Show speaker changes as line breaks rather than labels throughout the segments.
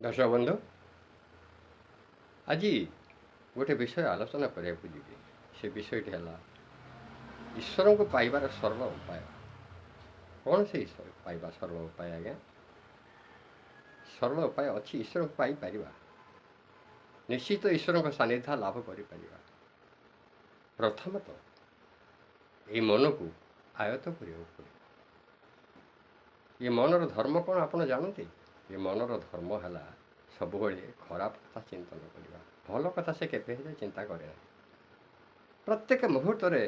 ଦର୍ଶକ ବନ୍ଧୁ, ଆଜି ଗୋଟେ ବିଷୟ ଆଲୋଚନା କରିବାକୁ ଯିବି। ସେ ବିଷୟଟି ହେଲା ଈଶ୍ୱରଙ୍କୁ ପାଇବାର ସର୍ବ ଉପାୟ। କ'ଣ ସେ ଈଶ୍ୱର ପାଇବା ସର୍ବ ଉପାୟ? ଆଜ୍ଞା, ସର୍ବ ଉପାୟ ଅଛି। ଈଶ୍ୱରଙ୍କୁ ପାଇପାରିବା, ନିଶ୍ଚିତ ଈଶ୍ୱରଙ୍କ ସାନ୍ନିଧ୍ୟ ଲାଭ କରିପାରିବା। ପ୍ରଥମତଃ ଏଇ ମନକୁ ଆୟତ୍ତ କରିବାକୁ ପଡ଼ିବ। ଏ ମନର ଧର୍ମ କ'ଣ ଆପଣ ଜାଣନ୍ତି? ଏ ମନର ଧର୍ମ ହେଲା ସବୁବେଳେ ଖରାପ କଥା ଚିନ୍ତନ କରିବା। ଭଲ କଥା ସେ କେବେ ହେଲେ ଚିନ୍ତା କରେ ନାହିଁ। ପ୍ରତ୍ୟେକ ମୁହୂର୍ତ୍ତରେ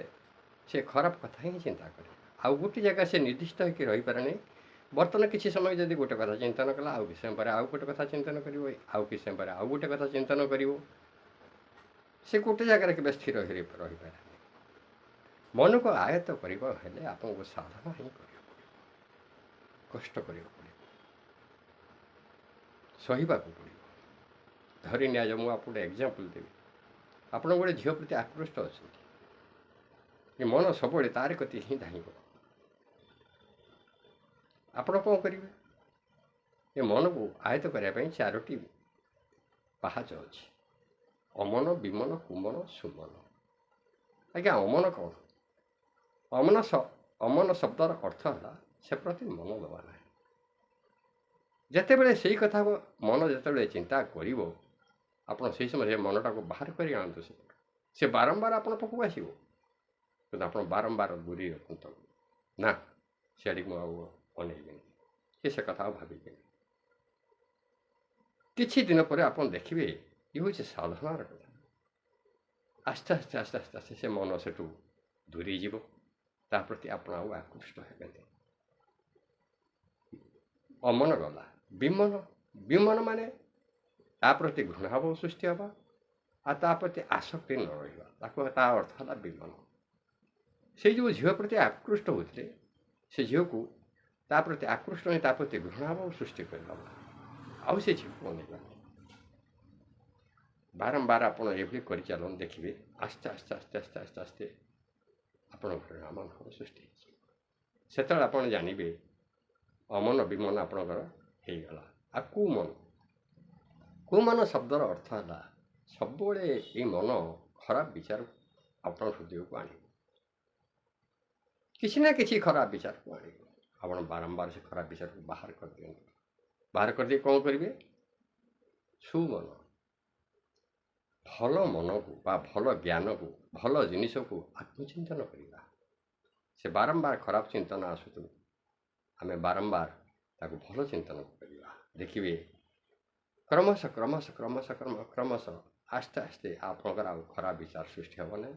ସେ ଖରାପ କଥା ହିଁ ଚିନ୍ତା କରେ। ଆଉ ଗୋଟେ ଜାଗା ସେ ନିର୍ଦ୍ଦିଷ୍ଟ ହୋଇକି ରହିପାରେ ନାହିଁ। ବର୍ତ୍ତମାନ କିଛି ସମୟ ଯଦି ଗୋଟେ କଥା ଚିନ୍ତନ କଲା, ଆଉ କିଛି ସମୟ ପରେ ଆଉ ଗୋଟେ କଥା ଚିନ୍ତନ କରିବ, ଆଉ କିଛି ସମୟ ପରେ ଆଉ ଗୋଟେ କଥା ଚିନ୍ତନ କରିବ। ସେ ଗୋଟେ ଜାଗାରେ କେବେ ସ୍ଥିର ରହିପାରେ ନାହିଁ। ମନକୁ ଆୟତ୍ତ କରିବା ହେଲେ ଆପଣଙ୍କୁ ସାଧନା ହିଁ କରିବାକୁ ପଡ଼ିବ, କଷ୍ଟ କରିବାକୁ ପଡ଼ିବ, ସହିବାକୁ ପଡ଼ିବ। ଧରି ନିଆଯାଉ, ମୁଁ ଆପଣଙ୍କୁ ଗୋଟେ ଏକ୍ଜାମ୍ପଲ୍ ଦେବି। ଆପଣ ଗୋଟେ ଝିଅ ପ୍ରତି ଆକୃଷ୍ଟ ଅଛନ୍ତି, ଏ ମନ ସବୁବେଳେ ତାରି କତି ହିଁ ଧାଇଁବ। ଆପଣ କ'ଣ କରିବେ? ଏ ମନକୁ ଆୟତ୍ତ କରିବା ପାଇଁ 4ଟି ପାହାଚ ଅଛି: ଅମନ, ବିମନ, କୁମନ, ସୁମନ। ଆଜ୍ଞା, ଅମନ କ'ଣ? ଅମନ ଶବ୍ଦର ଅର୍ଥ ହେଲା ସେ ପ୍ରତି ମନ ଦେବା ନାହିଁ। ଯେତେବେଳେ ସେଇ କଥାକୁ ମନ ଯେତେବେଳେ ଚିନ୍ତା କରିବ, ଆପଣ ସେହି ସମୟରେ ମନଟାକୁ ବାହାର କରି ଆଣନ୍ତୁ। ସେ ବାରମ୍ବାର ଆପଣ ପାଖକୁ ଆସିବ, କିନ୍ତୁ ଆପଣ ବାରମ୍ବାର ଦୂରେଇ ରଖନ୍ତୁ। ନା, ସେଆଡ଼ିକି ମୁଁ ଆଉ ଅନେଇବିନି, କି ସେ କଥା ଆଉ ଭାବିବିନି। କିଛି ଦିନ ପରେ ଆପଣ ଦେଖିବେ, ଇଏ ହେଉଛି ସାଧନାର କଥା। ଆସ୍ତେ ଆସ୍ତେ ଆସ୍ତେ ଆସ୍ତେ ଆସ୍ତେ ସେ ମନ ସେଠୁ ଦୂରେଇ ଯିବ। ତା ପ୍ରତି ଆପଣ ଆଉ ଆକୃଷ୍ଟ ହେବେନି। ଅମନ ଗଲା। ବିମନ ମାନେ ତା ପ୍ରତି ଘୃଣାଭାବ ସୃଷ୍ଟି ହେବା, ଆଉ ତା ପ୍ରତି ଆସକ୍ତି ନ ରହିବା, ତା ଅର୍ଥ ହେଲା ବିମନ। ସେଇ ଯେଉଁ ଝିଅ ପ୍ରତି ଆକୃଷ୍ଟ ହେଉଥିଲେ, ସେ ଝିଅକୁ ତା ପ୍ରତି ଆକୃଷ୍ଟ ନେଇ ତା ପ୍ରତି ଘୃଣାଭାବ ସୃଷ୍ଟି କରିଦେବା, ଆଉ ସେ ଝିଅକୁ ଅନେଇବାନି। ବାରମ୍ବାର ଆପଣ ଏଭଳି କରିଚାଲନ୍ତୁ, ଦେଖିବେ ଆସ୍ତେ ଆସ୍ତେ ଆସ୍ତେ ଆସ୍ତେ ଆସ୍ତେ ଆସ୍ତେ ଆପଣଙ୍କର ଘୃଣାଭାବ ସୃଷ୍ଟି ହେଇଯିବ। ସେତେବେଳେ ଆପଣ ଜାଣିବେ ଅମନ ବିମନ ଆପଣଙ୍କର ହେଇଗଲା। ଆଉ କୁମନ ଶବ୍ଦର ଅର୍ଥ ହେଲା ସବୁବେଳେ ଏଇ ମନ ଖରାପ ବିଚାର ଆପଣ ହୃଦୟକୁ ଆଣିବ। କିଛି ନା କିଛି ଖରାପ ବିଚାରକୁ ଆଣିବ। ଆପଣ ବାରମ୍ବାର ସେ ଖରାପ ବିଚାରକୁ ବାହାର କରିଦିଅନ୍ତୁ। ବାହାର କରିଦେଇ କ'ଣ କରିବେ? ସୁମନ, ଭଲ ମନକୁ ବା ଭଲ ଜ୍ଞାନକୁ, ଭଲ ଜିନିଷକୁ ଆତ୍ମଚିନ୍ତନ କରିବା। ସେ ବାରମ୍ବାର ଖରାପ ଚିନ୍ତନ ଆସୁଥିବ, ଆମେ ବାରମ୍ବାର ତାକୁ ଭଲ ଚିନ୍ତନ କରିବା। ଦେଖିବେ କ୍ରମଶଃ ଆସ୍ତେ ଆସ୍ତେ ଆପଣଙ୍କର ଆଉ ଖରାପ ବିଚାର ସୃଷ୍ଟି ହେବ ନାହିଁ।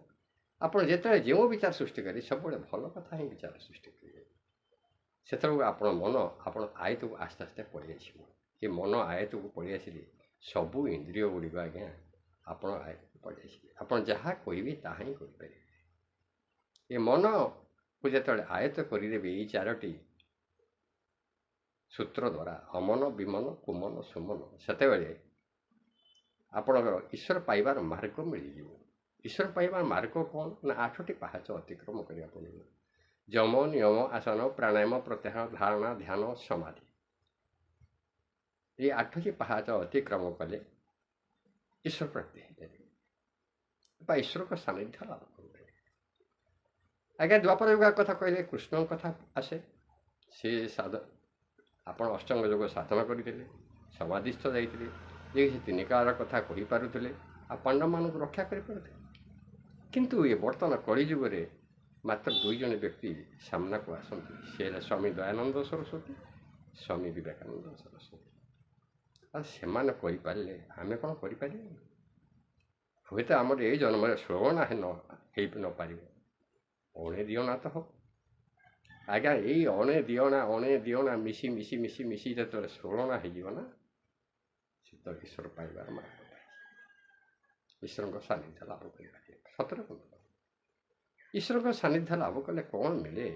ଆପଣ ଯେତେବେଳେ ଯେଉଁ ବିଚାର ସୃଷ୍ଟି କରିବେ, ସବୁବେଳେ ଭଲ କଥା ହିଁ ବିଚାର ସୃଷ୍ଟି କରିବେ। ସେତେବେଳକୁ ଆପଣ ମନ ଆପଣ ଆୟତକୁ ଆସ୍ତେ ଆସ୍ତେ ପଳେଇ ଆସିବ। ଏ ମନ ଆୟତକୁ ପଳେଇ ଆସିଲେ ସବୁ ଇନ୍ଦ୍ରିୟ ଗୁଡ଼ିକ ଆଜ୍ଞା ଆପଣ ଆୟତକୁ ପଳେଇ ଆସିବେ। ଆପଣ ଯାହା କହିବେ ତାହା ହିଁ କରିପାରିବେ। ଏ ମନକୁ ଯେତେବେଳେ ଆୟତ କରିଦେବେ ଏଇ 4ଟି ସୂତ୍ର ଦ୍ୱାରା, ଅମନ, ବିମନ, କୁମନ, ସୁମନ, ସେତେବେଳେ ଆପଣଙ୍କର ଈଶ୍ୱର ପାଇବାର ମାର୍ଗ ମିଳିଯିବ। ଈଶ୍ୱର ପାଇବାର ମାର୍ଗ କ'ଣ? ନା 8ଟି ପାହାଚ ଅତିକ୍ରମ କରିବାକୁ ପଡ଼ିବ। ଯମ, ନିୟମ, ଆସନ, ପ୍ରାଣାୟାମ, ପ୍ରତ୍ୟାହାର, ଧାରଣା, ଧ୍ୟାନ, ସମାଧି। এই 8ଟି ପାହାଚ ଅତିକ୍ରମ କଲେ ଈଶ୍ୱର ପ୍ରାପ୍ତି ହେଇପାରିବ ବା ଈଶ୍ୱରଙ୍କ ସାନ୍ନିଧ୍ୟ ଲାଭ କରିପାରିବେ। ଆଜ୍ଞା, ଦ୍ୱାପର ଯୁଗ କଥା କହିଲେ କୃଷ୍ଣଙ୍କ କଥା ଆସେ। ସେ ଆପଣ ଅଷ୍ଟାଙ୍ଗ ଯୋଗ ସାଧନା କରିଥିଲେ, ସମାଧିସ୍ଥ ଯାଇଥିଲେ, ଯେ ସେ 3 କାଳର କଥା କହିପାରୁଥିଲେ, ଆଉ ପାଣ୍ଡବମାନଙ୍କୁ ରକ୍ଷା କରିପାରୁଥିଲେ। କିନ୍ତୁ ଏ ବର୍ତ୍ତମାନ କଳିଯୁଗରେ ମାତ୍ର 2 ଜଣ ବ୍ୟକ୍ତି ସାମ୍ନାକୁ ଆସନ୍ତି। ସେ ହେଲେ ସ୍ୱାମୀ ଦୟାନନ୍ଦ ସରସ୍ୱତୀ, ସ୍ୱାମୀ ବିବେକାନନ୍ଦ ସରସ୍ୱତୀ। ଆଉ ସେମାନେ କରିପାରିଲେ, ଆମେ କ'ଣ କରିପାରିବା? ହୁଏତ ଆମର ଏଇ ଜନ୍ମରେ 16 ହେଇ ନପାରିବ, 19 ତ ହେବ। ଆଜ୍ଞା, ଏଇ 19 ମିଶି ମିଶି ମିଶି ମିଶି ଯେତେବେଳେ 16 ହେଇଯିବ ନା, ସେତେବେଳେ ଈଶ୍ୱର ପାଇବାର ମାର୍ଗ, ଈଶ୍ୱରଙ୍କ ସାନ୍ନିଧ୍ୟ ଲାଭ କରିପାରିବେ। ସତରେ ଈଶ୍ୱରଙ୍କ ସାନ୍ନିଧ୍ୟ ଲାଭ କଲେ କ'ଣ ମିଳେ,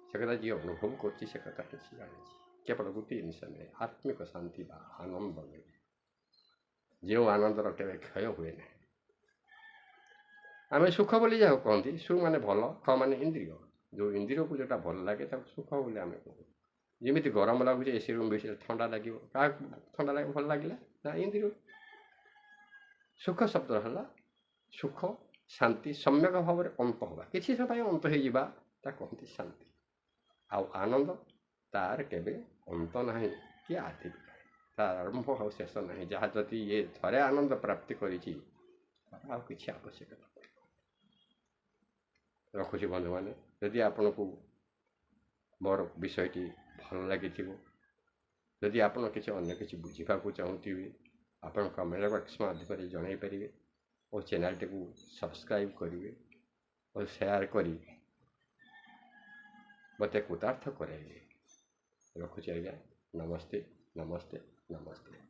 ସେ କଥା ଯିଏ ଅନୁଭବ କରୁଛି ସେ କଥା କିଛି ଜାଣିଛି। କେବଳ ଗୋଟିଏ ଜିନିଷ ମିଳେ, ଆତ୍ମିକ ଶାନ୍ତି ବା ଆନନ୍ଦ ମିଳେ, ଯେଉଁ ଆନନ୍ଦର କେବେ କ୍ଷୟ ହୁଏ ନାହିଁ। ଆମେ ସୁଖ ବୋଲି ଯାହାକୁ କହନ୍ତି, ସୁ ମାନେ ଭଲ, ଖ ମାନେ ଇନ୍ଦ୍ରିୟ। ଯେଉଁ ଇନ୍ଦ୍ରିୟକୁ ଯେଉଁଟା ଭଲ ଲାଗେ ତାକୁ ସୁଖ ବୋଲି ଆମେ କହୁ। ଯେମିତି ଗରମ ଲାଗୁଛି ଏସି ରୁମ୍ ଭିତରେ ଥଣ୍ଡା ଲାଗିବ, କାହାକୁ ଥଣ୍ଡା ଲାଗିବ, ଭଲ ଲାଗିଲା ନା? ଏମିତି ସୁଖ ଶବ୍ଦ ହେଲା ସୁଖ ଶାନ୍ତି ସମ୍ୟକ ଭାବରେ ଅନ୍ତ ହେବା, କିଛି ସମୟ ପାଇଁ ଅନ୍ତ ହେଇଯିବା, ତା କହନ୍ତି ଶାନ୍ତି। ଆଉ ଆନନ୍ଦ, ତାର କେବେ ଅନ୍ତ ନାହିଁ କି ଆଦି ବି ନାହିଁ, ତାର ଆରମ୍ଭ ଆଉ ଶେଷ ନାହିଁ। ଯାହା ଯଦି ଇଏ ଥରେ ଆନନ୍ଦ ପ୍ରାପ୍ତି କରିଛି ଆଉ କିଛି ଆବଶ୍ୟକତା ନାହିଁ। ରଖୁଛି ବନ୍ଧୁମାନେ, ଯଦି ଆପଣଙ୍କୁ ମୋର ବିଷୟଟି ଭଲ ଲାଗିଥିବ, ଯଦି ଆପଣ କିଛି ଅନ୍ୟ କିଛି ବୁଝିବାକୁ ଚାହୁଁଥିବେ, ଆପଣ କମେଣ୍ଟ ବକ୍ସ ମାଧ୍ୟମରେ ଜଣାଇ ପାରିବେ ଓ ଚ୍ୟାନେଲଟିକୁ ସବସ୍କ୍ରାଇବ୍ କରିବେ ଓ ସେୟାର କରି ମୋତେ କୃତାର୍ଥ କରାଇବେ। ରଖୁଛି ଆଜ୍ଞା, ନମସ୍ତେ ନମସ୍ତେ ନମସ୍ତେ।